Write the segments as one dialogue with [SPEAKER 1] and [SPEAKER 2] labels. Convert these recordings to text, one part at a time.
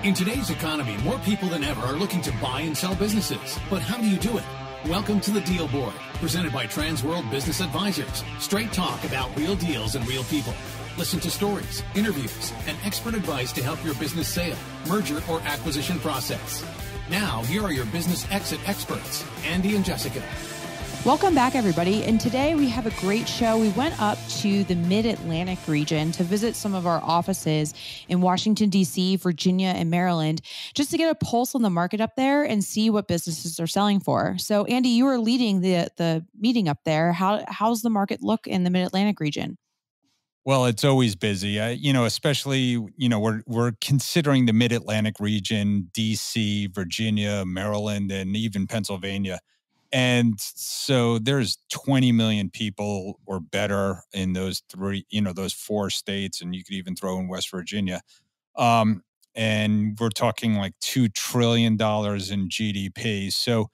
[SPEAKER 1] In today's economy, more people than ever are looking to buy and sell businesses. But how do you do it? Welcome to the Deal Board, presented by Transworld Business Advisors. Straight talk about real deals and real people. Listen to stories, interviews, and expert advice to help your business sale, merger, or acquisition process. Now, here are your business exit experts, Andy and Jessica.
[SPEAKER 2] Welcome back, everybody. And today we have a great show. We went up to the Mid-Atlantic region to visit some of our offices in Washington, D.C., Virginia, and Maryland, just to get a pulse on the market up there and see what businesses are selling for. So, Andy, you were leading the meeting up there. How's the market look in the Mid-Atlantic region?
[SPEAKER 3] Well, it's always busy, especially, we're considering the Mid-Atlantic region, D.C., Virginia, Maryland, and even Pennsylvania. And so there's 20 million people or better in those those four states, and you could even throw in West Virginia. And we're talking like $2 trillion in GDP. So,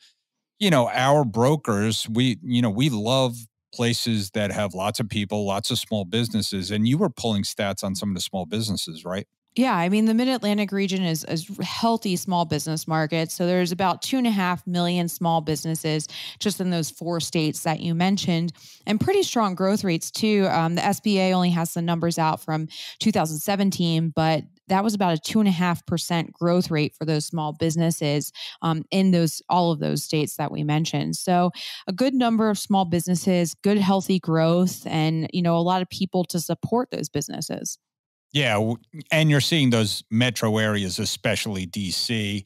[SPEAKER 3] our brokers, we love places that have lots of people, lots of small businesses. And you were pulling stats on some of the small businesses, right?
[SPEAKER 2] Yeah, I mean, the Mid-Atlantic region is a healthy small business market. So there's about 2.5 million small businesses just in those four states that you mentioned, and pretty strong growth rates too. The SBA only has the numbers out from 2017, but that was about a 2.5% growth rate for those small businesses in all of those states that we mentioned. So a good number of small businesses, good healthy growth, and a lot of people to support those businesses.
[SPEAKER 3] Yeah, and you're seeing those metro areas, especially D.C.,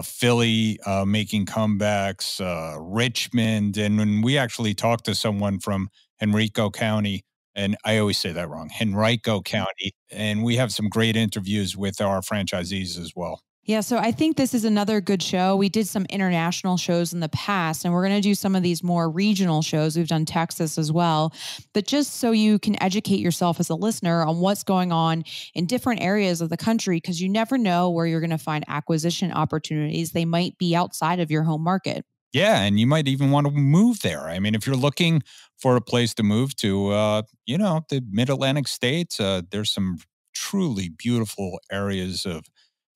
[SPEAKER 3] Philly making comebacks, Richmond. And when we actually talked to someone from Henrico County, and I always say that wrong, Henrico County, and we have some great interviews with our franchisees as well.
[SPEAKER 2] Yeah, so I think this is another good show. We did some international shows in the past, and we're going to do some of these more regional shows. We've done Texas as well. But just so you can educate yourself as a listener on what's going on in different areas of the country, because you never know where you're going to find acquisition opportunities. They might be outside of your home market.
[SPEAKER 3] Yeah, and you might even want to move there. I mean, if you're looking for a place to move to, the Mid-Atlantic states, there's some truly beautiful areas of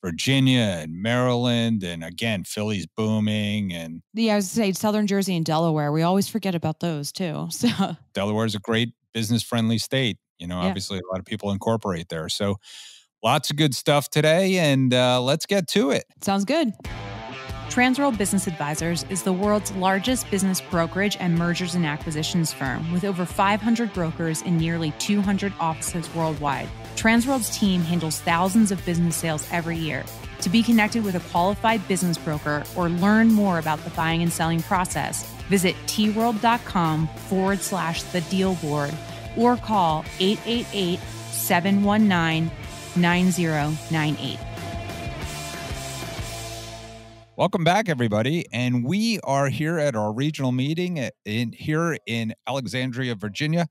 [SPEAKER 3] Virginia and Maryland, and again, Philly's booming. And
[SPEAKER 2] yeah, I was going to say Southern Jersey and Delaware. We always forget about those too. So
[SPEAKER 3] Delaware's a great business-friendly state. Obviously a lot of people incorporate there. So lots of good stuff today, and let's get to it.
[SPEAKER 2] Sounds good.
[SPEAKER 4] Transworld Business Advisors is the world's largest business brokerage and mergers and acquisitions firm with over 500 brokers in nearly 200 offices worldwide. Transworld's team handles thousands of business sales every year. To be connected with a qualified business broker or learn more about the buying and selling process, visit tworld.com/the deal board or call 888-719-9098.
[SPEAKER 3] Welcome back, everybody. And we are here at our regional meeting here in Alexandria, Virginia.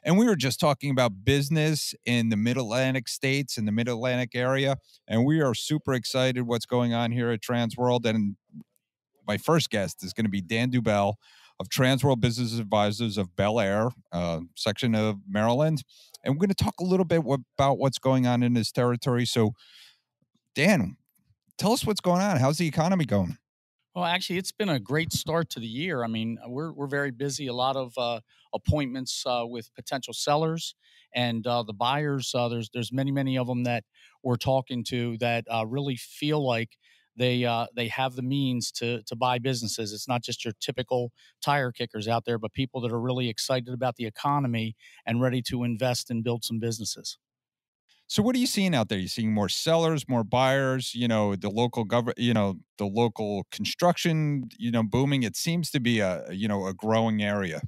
[SPEAKER 3] And we were just talking about business in the Mid-Atlantic states, in the Mid-Atlantic area. And we are super excited what's going on here at Transworld. And my first guest is going to be Dan Dubell of Transworld Business Advisors of Bel Air, section of Maryland. And we're going to talk a little bit about what's going on in his territory. So, Dan, tell us what's going on. How's the economy going?
[SPEAKER 5] Well, actually, it's been a great start to the year. I mean, we're very busy. A lot of appointments with potential sellers and the buyers. There's many of them that we're talking to that really feel like they have the means to buy businesses. It's not just your typical tire kickers out there, but people that are really excited about the economy and ready to invest and build some businesses.
[SPEAKER 3] So what are you seeing out there? You're seeing more sellers, more buyers, the local government, the local construction, booming. It seems to be a growing area.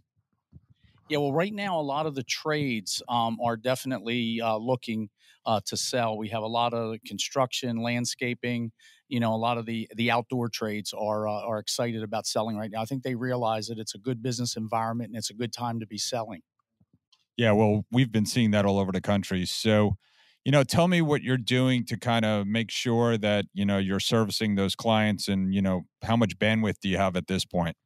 [SPEAKER 5] Yeah, well, right now, a lot of the trades are definitely looking to sell. We have a lot of construction, landscaping, a lot of the outdoor trades are excited about selling right now. I think they realize that it's a good business environment and it's a good time to be selling.
[SPEAKER 3] Yeah, well, we've been seeing that all over the country. So, tell me what you're doing to kind of make sure that, you're servicing those clients and, how much bandwidth do you have at this point?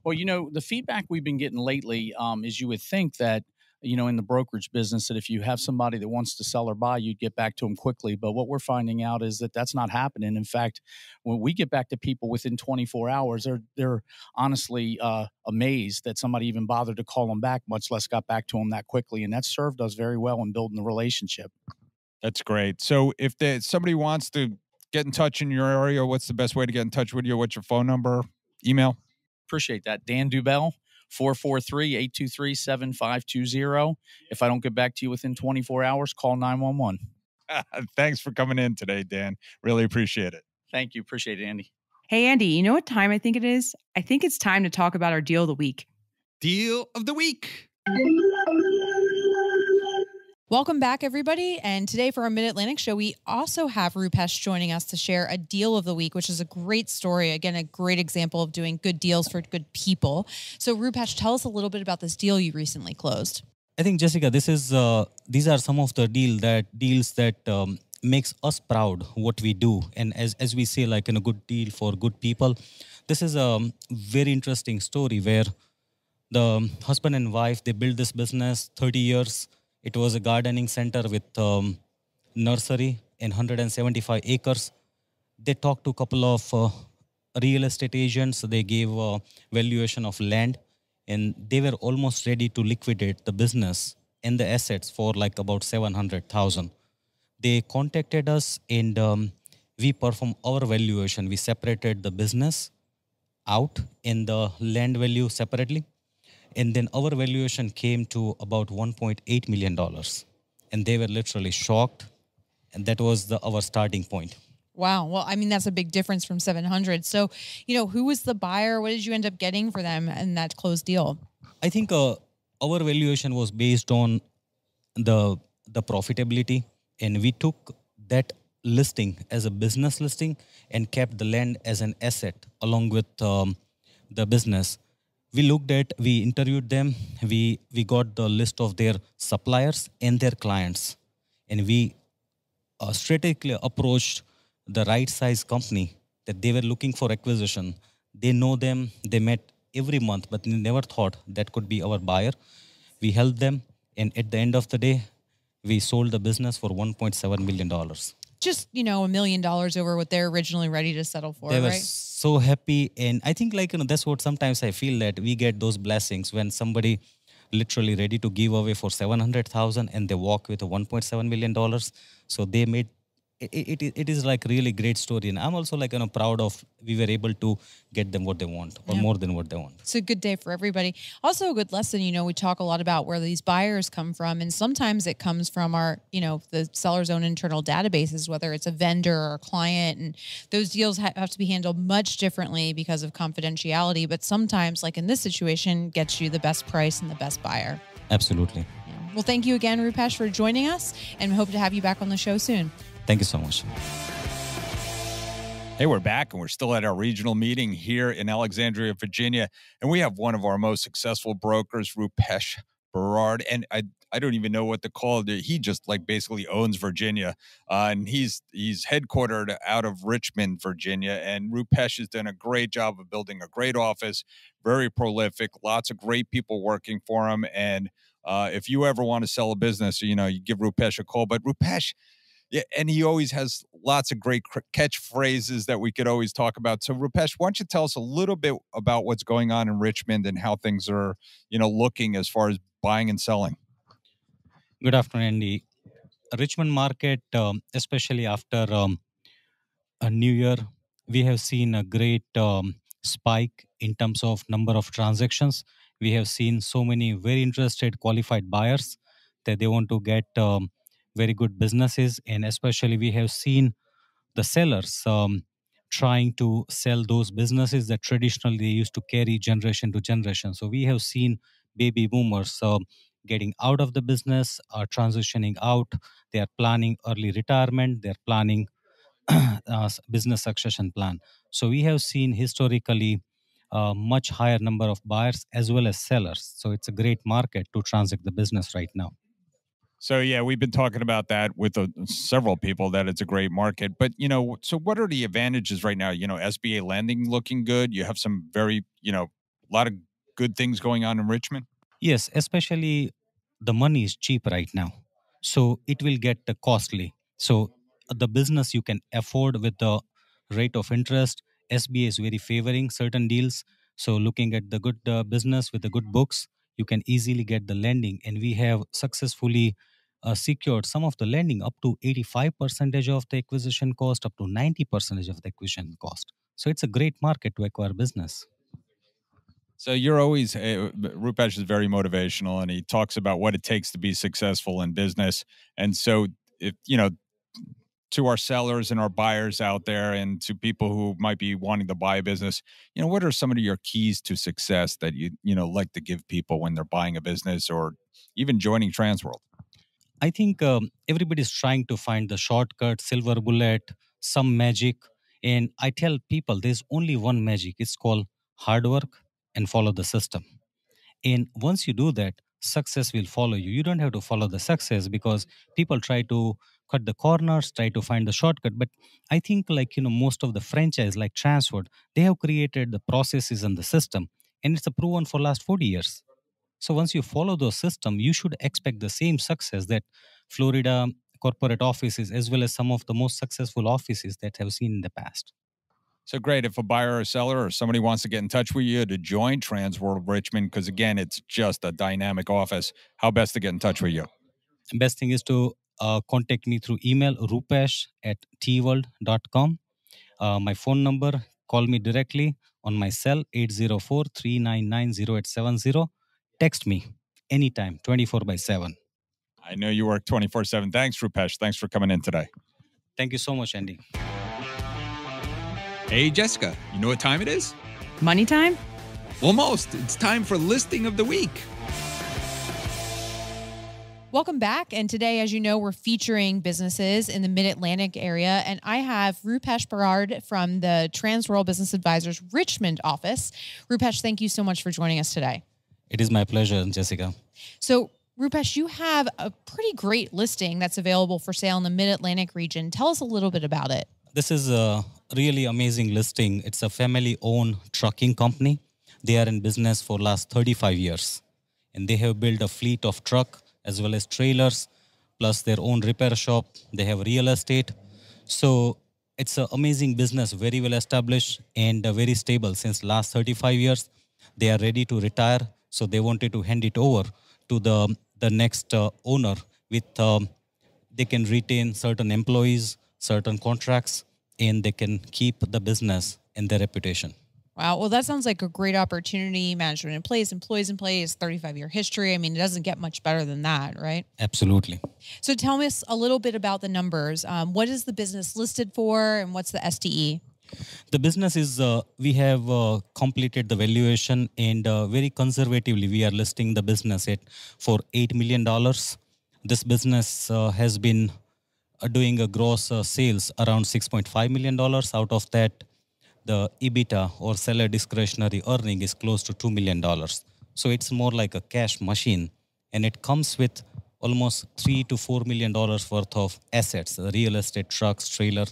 [SPEAKER 5] Well, the feedback we've been getting lately is you would think that, in the brokerage business, that if you have somebody that wants to sell or buy, you'd get back to them quickly. But what we're finding out is that that's not happening. In fact, when we get back to people within 24 hours, they're honestly amazed that somebody even bothered to call them back, much less got back to them that quickly. And that's served us very well in building the relationship.
[SPEAKER 3] That's great. So if somebody wants to get in touch in your area, what's the best way to get in touch with you? What's your phone number, email?
[SPEAKER 5] Appreciate that. Dan Dubell, 443-823-7520. If I don't get back to you within 24 hours, call 911.
[SPEAKER 3] Thanks for coming in today, Dan. Really appreciate it.
[SPEAKER 5] Thank you. Appreciate it, Andy.
[SPEAKER 4] Hey, Andy, you know what time I think it is? I think it's time to talk about our deal of the week.
[SPEAKER 3] Deal of the week.
[SPEAKER 2] Welcome back, everybody. And today for our Mid-Atlantic show, we also have Rupesh joining us to share a deal of the week, which is a great story. Again, a great example of doing good deals for good people. So Rupesh, tell us a little bit about this deal you recently closed.
[SPEAKER 6] I think, Jessica, these are some of the deals that makes us proud what we do. And as we say, like in a good deal for good people, this is a very interesting story where the husband and wife, they built this business 30 years. It was a gardening center with nursery in 175 acres. They talked to a couple of real estate agents. They gave a valuation of land, and they were almost ready to liquidate the business and the assets for like about $700,000. They contacted us, and we performed our valuation. We separated the business out and the land value separately. And then our valuation came to about $1.8 million. And they were literally shocked. And that was our starting point.
[SPEAKER 2] Wow. Well, I mean, that's a big difference from 700. So, who was the buyer? What did you end up getting for them in that closed deal?
[SPEAKER 6] I think our valuation was based on the profitability. And we took that listing as a business listing and kept the land as an asset along with the business. We interviewed them, we got the list of their suppliers and their clients, and we strategically approached the right size company that they were looking for acquisition. They know them, they met every month, but they never thought that could be our buyer. We helped them, and at the end of the day, we sold the business for $1.7 million.
[SPEAKER 2] Just, $1 million over what they're originally ready to settle for,
[SPEAKER 6] they were
[SPEAKER 2] right?
[SPEAKER 6] so happy. And I think that's what sometimes I feel, that we get those blessings when somebody literally ready to give away for $700,000 and they walk with a $1.7 million. So they made it is like really great story. And I'm also like proud of we were able to get them what they want or more than what they want.
[SPEAKER 2] It's a good day for everybody. Also a good lesson, we talk a lot about where these buyers come from. And sometimes it comes from our, the seller's own internal databases, whether it's a vendor or a client. And those deals have to be handled much differently because of confidentiality. But sometimes, like in this situation, gets you the best price and the best buyer.
[SPEAKER 6] Absolutely.
[SPEAKER 2] Yeah. Well, thank you again, Rupesh, for joining us, and we hope to have you back on the show soon.
[SPEAKER 6] Thank you so much.
[SPEAKER 3] Hey, we're back, and we're still at our regional meeting here in Alexandria, Virginia. And we have one of our most successful brokers, Rupesh Bharad. And I don't even know what to call it. He just basically owns Virginia. And he's headquartered out of Richmond, Virginia. And Rupesh has done a great job of building a great office, very prolific, lots of great people working for him. And if you ever want to sell a business, you give Rupesh a call. But Rupesh, yeah, and he always has lots of great catchphrases that we could always talk about. So, Rupesh, why don't you tell us a little bit about what's going on in Richmond and how things are, looking as far as buying and selling?
[SPEAKER 6] Good afternoon, Andy. Richmond market, especially after a new year, we have seen a great spike in terms of number of transactions. We have seen so many very interested qualified buyers that they want to get very good businesses. And especially we have seen the sellers trying to sell those businesses that traditionally they used to carry generation to generation. So we have seen baby boomers getting out of the business, transitioning out. They are planning early retirement. They are planning business succession plan. So we have seen historically much higher number of buyers as well as sellers. So it's a great market to transact the business right now.
[SPEAKER 3] So, yeah, we've been talking about that with several people, that it's a great market. But, so what are the advantages right now? SBA lending looking good. You have some very, a lot of good things going on in Richmond.
[SPEAKER 6] Yes, especially the money is cheap right now. So it will get costly. So the business you can afford with the rate of interest. SBA is very favoring certain deals. So looking at the good business with the good books, you can easily get the lending. And we have successfully secured some of the lending up to 85% of the acquisition cost, up to 90% of the acquisition cost. So it's a great market to acquire business.
[SPEAKER 3] So you're always, Rupesh is very motivational, and he talks about what it takes to be successful in business. And so, if, to our sellers and our buyers out there, and to people who might be wanting to buy a business, what are some of your keys to success that you like to give people when they're buying a business or even joining Transworld?
[SPEAKER 6] I think everybody's trying to find the shortcut, silver bullet, some magic. And I tell people there's only one magic. It's called hard work and follow the system. And once you do that, success will follow you. You don't have to follow the success because people try to cut the corners, try to find the shortcut. But I think most of the franchise like Transworld, they have created the processes and the system. And it's a proven for last 40 years. So once you follow those systems, you should expect the same success that Florida corporate offices, as well as some of the most successful offices that have seen in the past.
[SPEAKER 3] So great. If a buyer or seller or somebody wants to get in touch with you to join Transworld Richmond, because again, it's just a dynamic office, how best to get in touch with you?
[SPEAKER 6] Best thing is to contact me through email, rupesh@tworld.com. My phone number, call me directly on my cell, 804-399-0870. Text me anytime, 24/7.
[SPEAKER 3] I know you work 24/7. Thanks, Rupesh. Thanks for coming in today.
[SPEAKER 6] Thank you so much, Andy.
[SPEAKER 7] Hey, Jessica, you know what time it is?
[SPEAKER 4] Money time?
[SPEAKER 7] Almost. It's time for Listing of the Week.
[SPEAKER 2] Welcome back. And today, as you know, we're featuring businesses in the Mid-Atlantic area. And I have Rupesh Bharad from the Transworld Business Advisors Richmond office. Rupesh, thank you so much for joining us today.
[SPEAKER 6] It is my pleasure, Jessica.
[SPEAKER 2] So, Rupesh, you have a pretty great listing that's available for sale in the Mid-Atlantic region. Tell us a little bit about it.
[SPEAKER 6] This is a really amazing listing. It's a family-owned trucking company. They are in business for last 35 years. And they have built a fleet of truck as well as trailers, plus their own repair shop. They have real estate. So it's an amazing business, very well established and very stable since last 35 years. They are ready to retire. So they wanted to hand it over to the next owner with, they can retain certain employees, certain contracts, and they can keep the business and their reputation.
[SPEAKER 2] Wow. Well, that sounds like a great opportunity. Management in place, employees in place, 35-year history. I mean, it doesn't get much better than that, right?
[SPEAKER 6] Absolutely.
[SPEAKER 2] So tell us a little bit about the numbers. What is the business listed for and what's the STE?
[SPEAKER 6] The business is, we have completed the valuation and very conservatively, we are listing the business for $8 million. This business has been doing a gross sales around $6.5 million. Out of that, the EBITDA or seller discretionary earning is close to $2 million. So it's more like a cash machine, and it comes with almost $3 to $4 million worth of assets, real estate, trucks, trailer.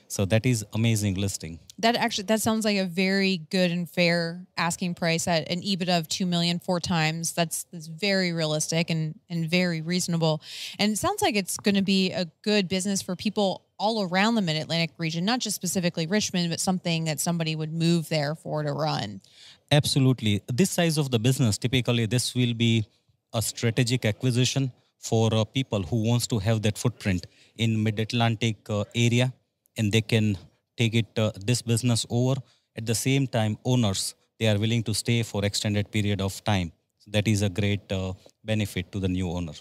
[SPEAKER 6] So that is amazing listing.
[SPEAKER 2] That sounds like a very good and fair asking price at an EBITDA of $2 million 4 times. That's very realistic and very reasonable. And it sounds like it's going to be a good business for people all around the Mid-Atlantic region, not just specifically Richmond, but something that somebody would move there for to run.
[SPEAKER 6] Absolutely. This size of the business, typically this will be a strategic acquisition for people who wants to have that footprint in Mid-Atlantic area, and they can take it this business over. At the same time, owners, they are willing to stay for extended period of time. So that is a great benefit to the new owner.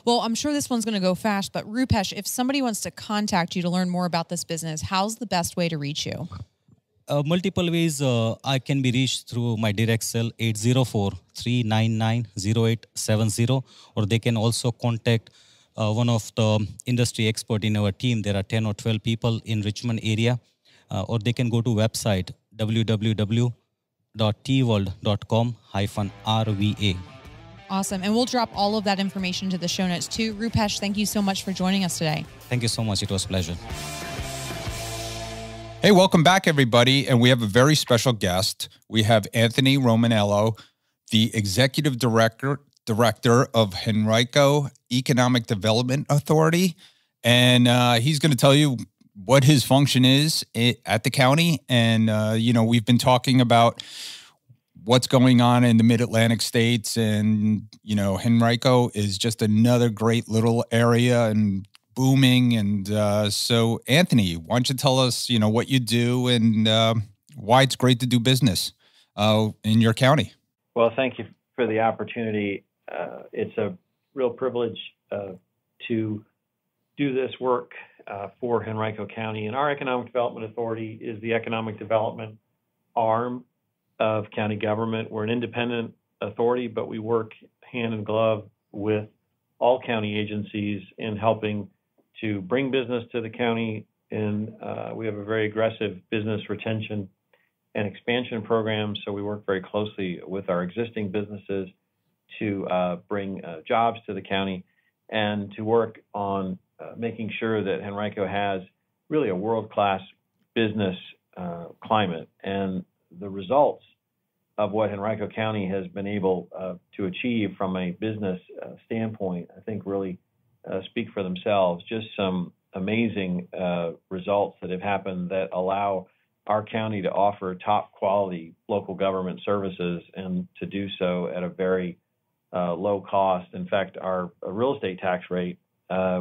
[SPEAKER 2] Well, I'm sure this one's going to go fast, but Rupesh, if somebody wants to contact you to learn more about this business, how's the best way to reach you?
[SPEAKER 6] Multiple ways. I can be reached through my direct cell, 804-399-0870, or they can also contact one of the industry expert in our team. There are 10 or 12 people in Richmond area, or they can go to website www.tworld.com-RVA.
[SPEAKER 2] Awesome. And we'll drop all of that information to the show notes too. Rupesh, thank you so much for joining us today.
[SPEAKER 6] Thank you so much. It was a pleasure.
[SPEAKER 3] Hey, welcome back, everybody. And we have a very special guest. We have Anthony Romanello, the Executive Director Director of Henrico Economic Development Authority. And he's going to tell you what his function is at the county. And, we've been talking about what's going on in the mid-Atlantic states. And, Henrico is just another great little area and booming. And so, Anthony, why don't you tell us, what you do and why it's great to do business in your county?
[SPEAKER 8] Well, thank you for the opportunity. It's a real privilege to do this work for Henrico County. And our Economic Development Authority is the economic development arm of county government. We're an independent authority, but we work hand in glove with all county agencies in helping to bring business to the county. And we have a very aggressive business retention and expansion program. So we work very closely with our existing businesses to bring jobs to the county and to work on making sure that Henrico has really a world-class business climate. And the results of what Henrico County has been able to achieve from a business standpoint, I think really speak for themselves. Just some amazing results that have happened that allow our county to offer top quality local government services and to do so at a very low cost. In fact, our real estate tax rate,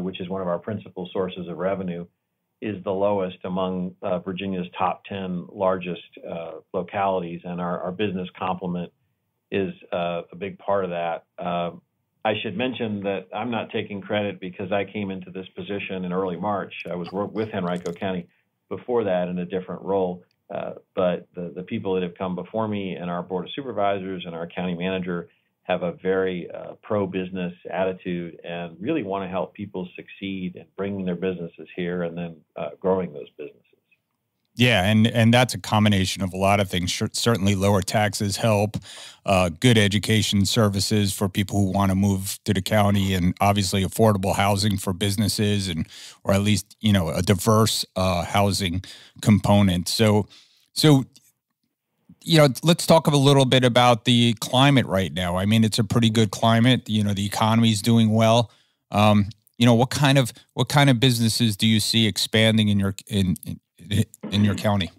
[SPEAKER 8] which is one of our principal sources of revenue, is the lowest among Virginia's top 10 largest localities, and our business complement is a big part of that. I should mention that I'm not taking credit because I came into this position in early March. I was with Henrico County before that in a different role, but the people that have come before me and our Board of Supervisors and our county manager have a very pro-business attitude and really want to help people succeed in bringing their businesses here and then growing those businesses.
[SPEAKER 3] Yeah, and that's a combination of a lot of things. Certainly lower taxes help, good education services for people who want to move to the county, and obviously affordable housing for businesses, and or at least, a diverse housing component. So let's talk a little bit about the climate right now. I mean, it's a pretty good climate. The economy is doing well. What kind of businesses do you see expanding in your county?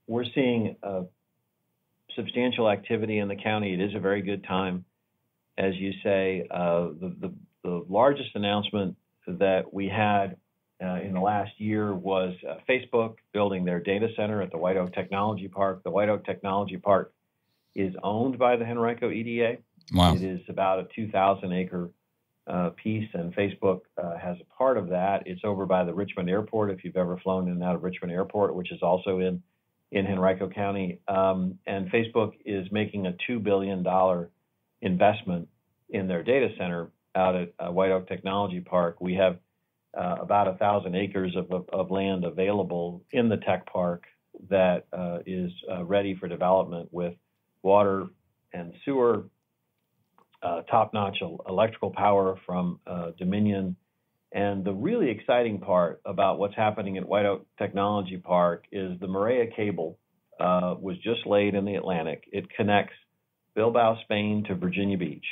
[SPEAKER 8] We're seeing substantial activity in the county. It is a very good time, as you say. The largest announcement that we had in the last year was Facebook building their data center at the White Oak Technology Park. The White Oak Technology Park is owned by the Henrico EDA.
[SPEAKER 3] Wow.
[SPEAKER 8] It is about a 2,000-acre piece, and Facebook has a part of that. It's over by the Richmond Airport, if you've ever flown in and out of Richmond Airport, which is also in Henrico County. And Facebook is making a $2 billion investment in their data center out at White Oak Technology Park. We have about 1,000 acres of land available in the tech park that is ready for development with water and sewer, top-notch electrical power from Dominion. And the really exciting part about what's happening at White Oak Technology Park is the Maria cable was just laid in the Atlantic. It connects Bilbao, Spain to Virginia Beach.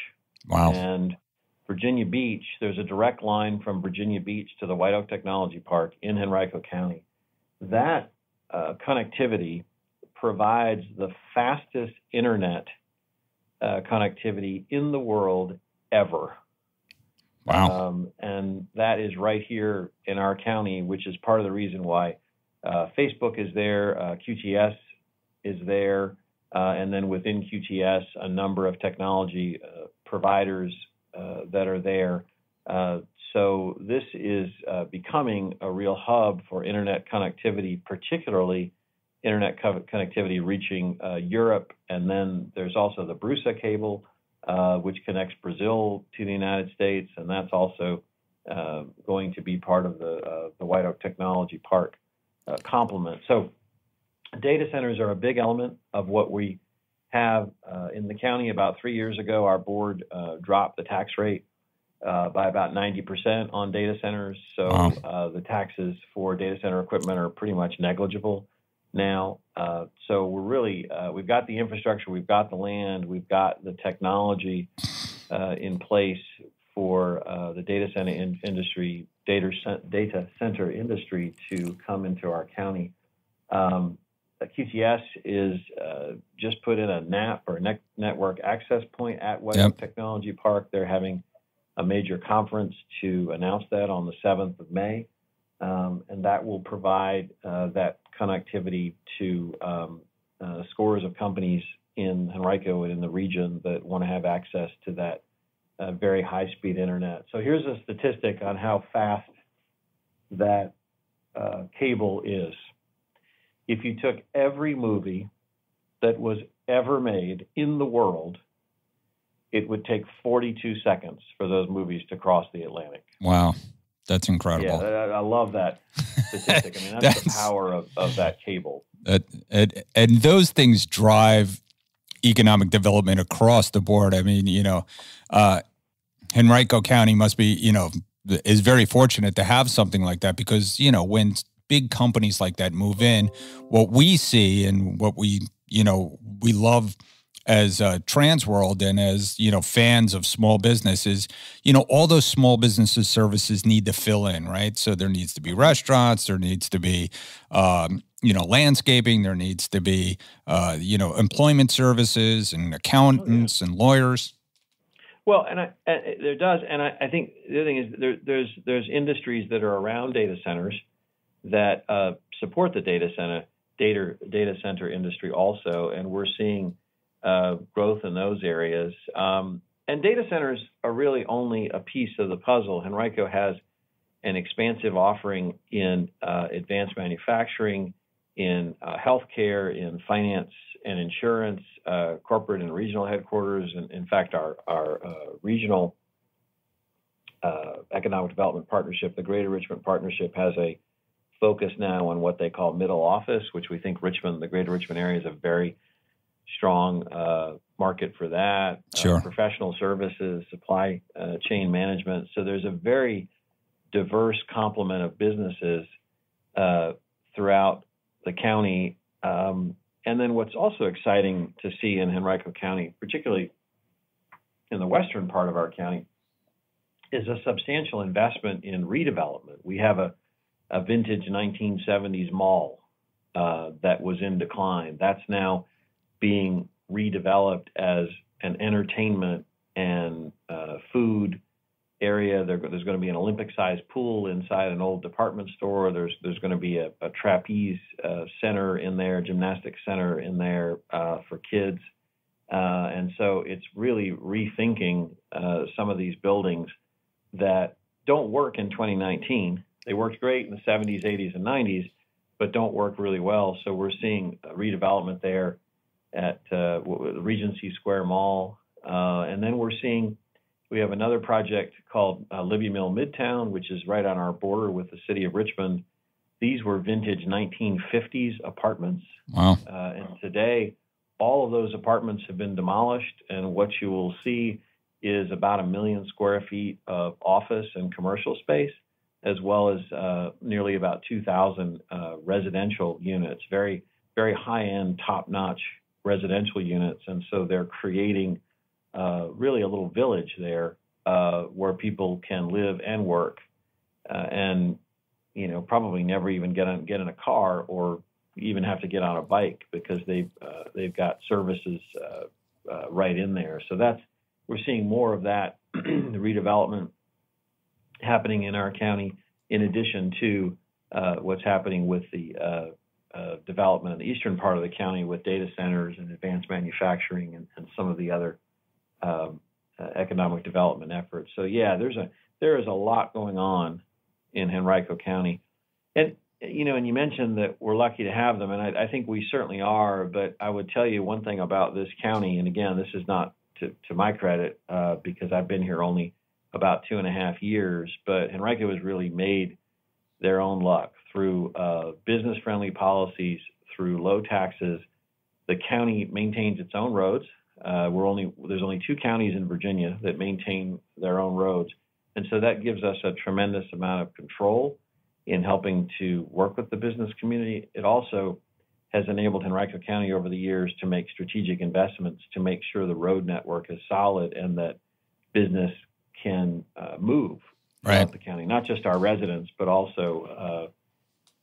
[SPEAKER 3] Wow.
[SPEAKER 8] And Virginia Beach, there's a direct line from Virginia Beach to the White Oak Technology Park in Henrico County. That connectivity provides the fastest internet connectivity in the world ever.
[SPEAKER 3] Wow.
[SPEAKER 8] And that is right here in our county, which is part of the reason why Facebook is there, QTS is there, and then within QTS, a number of technology providers that are there. So this is becoming a real hub for internet connectivity, particularly internet connectivity reaching Europe. And then there's also the Brusa cable, which connects Brazil to the United States, and that's also going to be part of the White Oak Technology Park complement. So data centers are a big element of what we have in the county. About 3 years ago, our board dropped the tax rate by about 90% on data centers. So
[SPEAKER 3] Wow.
[SPEAKER 8] The taxes for data center equipment are pretty much negligible now. So we're really, we've got the infrastructure, we've got the land, we've got the technology in place for the data center industry to come into our county. QTS is just put in a NAP, or network access point, at White Oak Technology Park. They're having a major conference to announce that on the 7th of May. And that will provide that connectivity to scores of companies in Henrico and in the region that want to have access to that very high-speed internet. So here's a statistic on how fast that cable is. If you took every movie that was ever made in the world, it would take 42 seconds for those movies to cross the Atlantic.
[SPEAKER 3] Wow. That's incredible.
[SPEAKER 8] Yeah, I love that statistic. I mean, that's the power of that cable.
[SPEAKER 3] And those things drive economic development across the board. I mean, Henrico County must be, is very fortunate to have something like that, because, when big companies like that move in, what we see and what we love as Transworld and as, fans of small businesses, all those small businesses services need to fill in, right? So there needs to be restaurants, there needs to be, landscaping, there needs to be, employment services and accountants and lawyers.
[SPEAKER 8] Well, there does. And I think the other thing is there's industries that are around data centers that support the data center industry also. And we're seeing growth in those areas. And data centers are really only a piece of the puzzle. Henrico has an expansive offering in advanced manufacturing, in healthcare, in finance and insurance, corporate and regional headquarters. And in fact, our regional economic development partnership, the Greater Richmond Partnership, has a focus now on what they call middle office, which we think the Greater Richmond area is a very strong market for that.
[SPEAKER 3] Sure.
[SPEAKER 8] Professional services, supply chain management. So there's a very diverse complement of businesses throughout the county. And then what's also exciting to see in Henrico County, particularly in the western part of our county, is a substantial investment in redevelopment. We have a vintage 1970s mall that was in decline. That's now being redeveloped as an entertainment and food area. There's going to be an Olympic-sized pool inside an old department store. There's going to be a trapeze center in there, gymnastics center in there for kids. And so it's really rethinking some of these buildings that don't work in 2019. They worked great in the 70s, 80s, and 90s, but don't work really well. So we're seeing redevelopment there at the Regency Square Mall. And then we have another project called Libby Mill Midtown, which is right on our border with the city of Richmond. These were vintage 1950s apartments.
[SPEAKER 3] Wow.
[SPEAKER 8] And today, all of those apartments have been demolished. And what you will see is about 1 million square feet of office and commercial space, as well as nearly about 2,000 residential units, very, very high-end, top-notch residential units. And so they're creating really a little village there where people can live and work and, probably never even get in a car or even have to get on a bike, because they've got services right in there. So we're seeing more of that the redevelopment happening in our county, in addition to what's happening with the development in the eastern part of the county with data centers and advanced manufacturing and some of the other economic development efforts. So yeah, there is a lot going on in Henrico County. And and you mentioned that we're lucky to have them, and I think we certainly are. But I would tell you one thing about this county, and again, this is not to my credit because I've been here only about 2.5 years, but Henrico has really made their own luck through business-friendly policies, through low taxes. The county maintains its own roads. There's only 2 counties in Virginia that maintain their own roads, and so that gives us a tremendous amount of control in helping to work with the business community. It also has enabled Henrico County over the years to make strategic investments to make sure the road network is solid and that business can move throughout the county, not just our residents, but also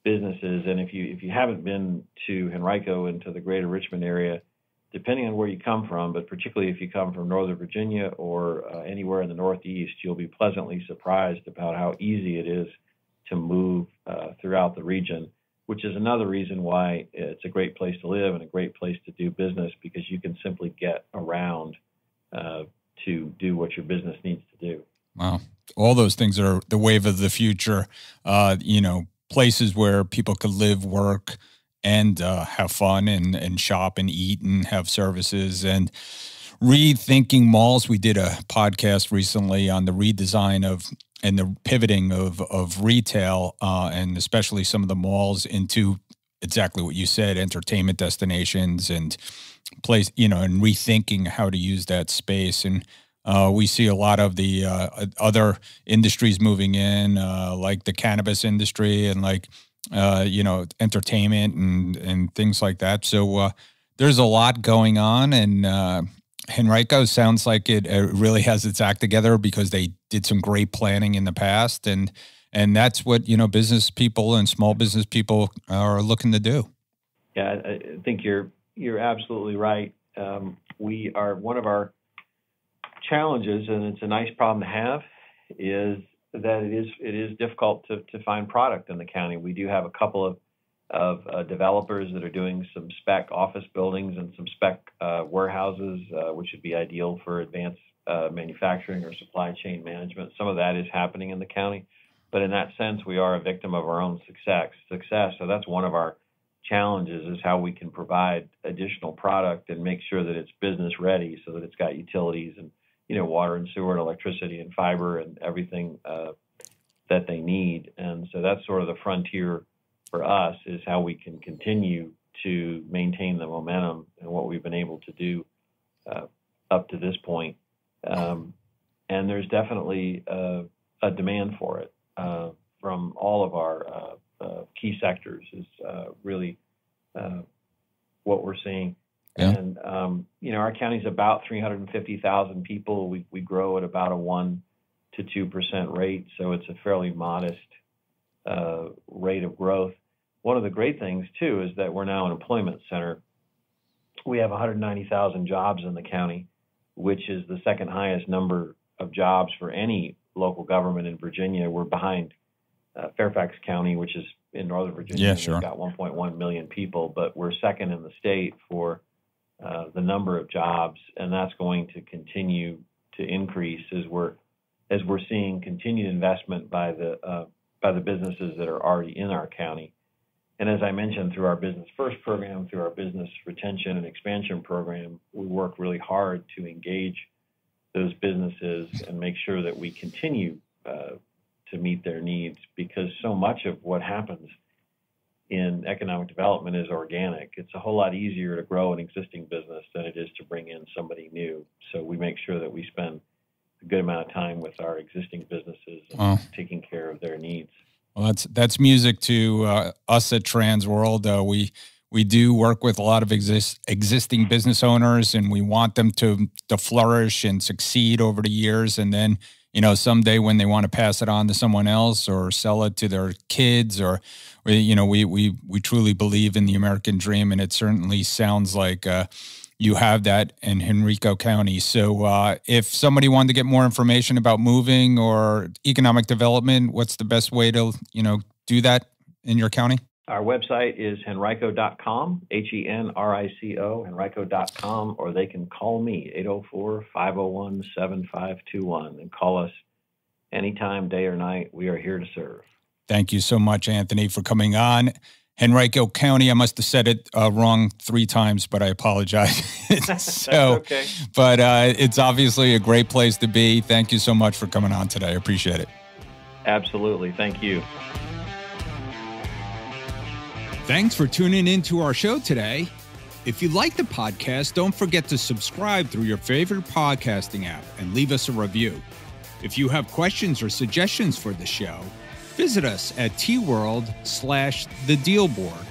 [SPEAKER 8] businesses. And if you haven't been to Henrico and to the greater Richmond area, depending on where you come from, but particularly if you come from Northern Virginia or anywhere in the Northeast, you'll be pleasantly surprised about how easy it is to move throughout the region, which is another reason why it's a great place to live and a great place to do business, because you can simply get around to do what your business needs to do.
[SPEAKER 3] Wow. All those things are the wave of the future, places where people could live, work, and have fun and shop and eat and have services. And rethinking malls. We did a podcast recently on the redesign of and the pivoting of retail, and especially some of the malls into exactly what you said, entertainment destinations and place, and rethinking how to use that space. And we see a lot of the other industries moving in, like the cannabis industry and like, entertainment and things like that. So there's a lot going on, and Henrico sounds like it really has its act together because they did some great planning in the past, and that's what business people and small business people are looking to do.
[SPEAKER 8] Yeah, I think you're absolutely right. We are one of our challenges, and it's a nice problem to have, is that it is difficult to find product in the county. We do have a couple of developers that are doing some spec office buildings and some spec warehouses, which would be ideal for advanced manufacturing or supply chain management. Some of that is happening in the county, but in that sense, we are a victim of our own success. So that's one of our challenges, is how we can provide additional product and make sure that it's business ready, so that it's got utilities and water and sewer and electricity and fiber and everything that they need. And so that's sort of the frontier for us, is how we can continue to maintain the momentum and what we've been able to do up to this point. And there's definitely a demand for it from all of our key sectors, is really what we're seeing. Yeah. And, our county's about 350,000 people. We grow at about a 1 to 2% rate, so it's a fairly modest rate of growth. One of the great things, too, is that we're now an employment center. We have 190,000 jobs in the county, which is the second highest number of jobs for any local government in Virginia. We're behind Fairfax County, which is in Northern Virginia.
[SPEAKER 3] Yeah, sure.
[SPEAKER 8] We've got 1.1 million people, but we're second in the state for the number of jobs, and that's going to continue to increase as we're seeing continued investment by the businesses that are already in our county. And as I mentioned, through our Business First program, through our business retention and expansion program, we work really hard to engage those businesses and make sure that we continue to meet their needs, because so much of what happens in economic development is organic. It's a whole lot easier to grow an existing business than it is to bring in somebody new. So we make sure that we spend a good amount of time with our existing businesses and taking care of their needs.
[SPEAKER 3] Well, that's music to us at Transworld. We do work with a lot of existing business owners, and we want them to flourish and succeed over the years. And then, someday when they want to pass it on to someone else or sell it to their kids, or, we truly believe in the American dream, and it certainly sounds like you have that in Henrico County. So if somebody wanted to get more information about moving or economic development, what's the best way to, do that in your county?
[SPEAKER 8] Our website is henrico.com, Henrico, henrico.com, or they can call me, 804-501-7521, and call us anytime, day or night. We are here to serve.
[SPEAKER 3] Thank you so much, Anthony, for coming on. Henrico County, I must have said it wrong 3 times, but I apologize. So,
[SPEAKER 8] okay.
[SPEAKER 3] But it's obviously a great place to be. Thank you so much for coming on today. I appreciate it.
[SPEAKER 8] Absolutely. Thank you.
[SPEAKER 7] Thanks for tuning in to our show today. If you like the podcast, don't forget to subscribe through your favorite podcasting app and leave us a review. If you have questions or suggestions for the show, visit us at tworld/thedealboard.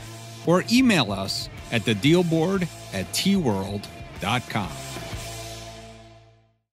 [SPEAKER 7] or email us at thedealboard@tworld.com.